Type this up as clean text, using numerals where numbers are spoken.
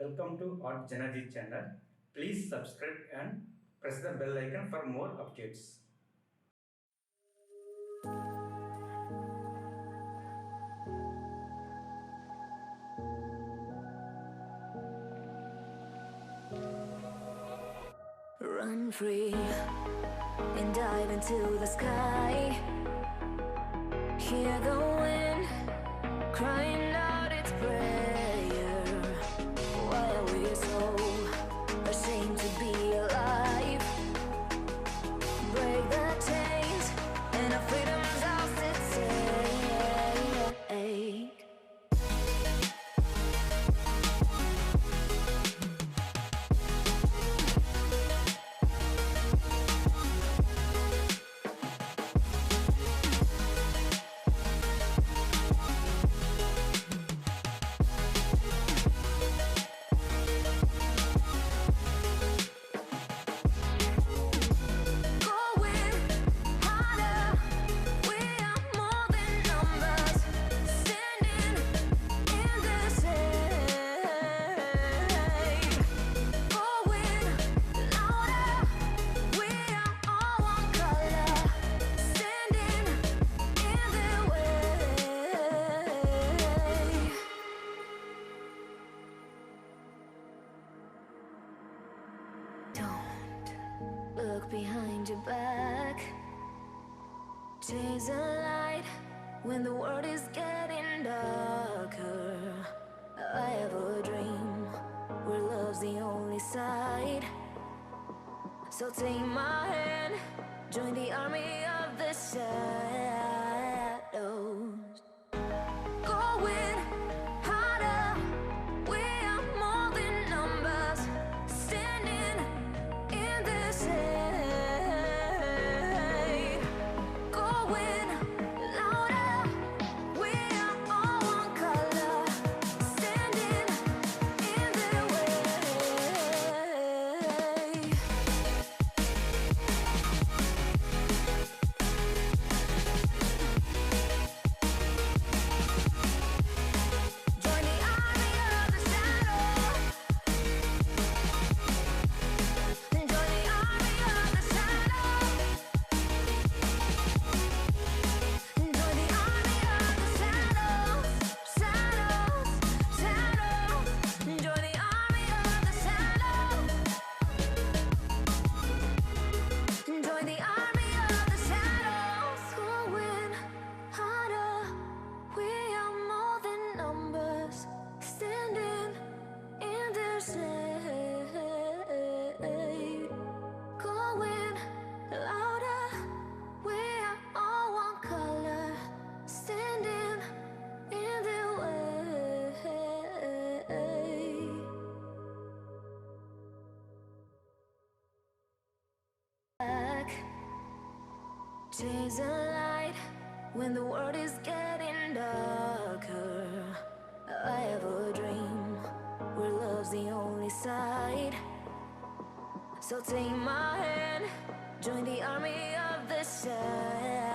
Welcome to JanaG channel. Please subscribe and press the bell icon for more updates. Run free and dive into the sky. Hear the wind crying out its prayer. Why are we so ashamed to be alive? Break the chains and our freedom's ours to take. Look behind your back. Chase a light when the world is getting darker. I have a dream where love's the only side. So take my hand, join the army of the shadows. Going harder, we are more than numbers. Standing in this hate. Going louder, we are all one color. Standing in their way. Join the army of the shadows. Join the army of the shadows. Join the army of the shadows. Shadows, shadows. Join the army of the shadows. Join the army of the shadows. Going harder, we are more than numbers. Standing in their shade. Going louder, we are all one color. Standing in their way. Back. Chase a light when the world is getting darker. I have a dream where love's the only side. So take my hand, join the army of the shadows.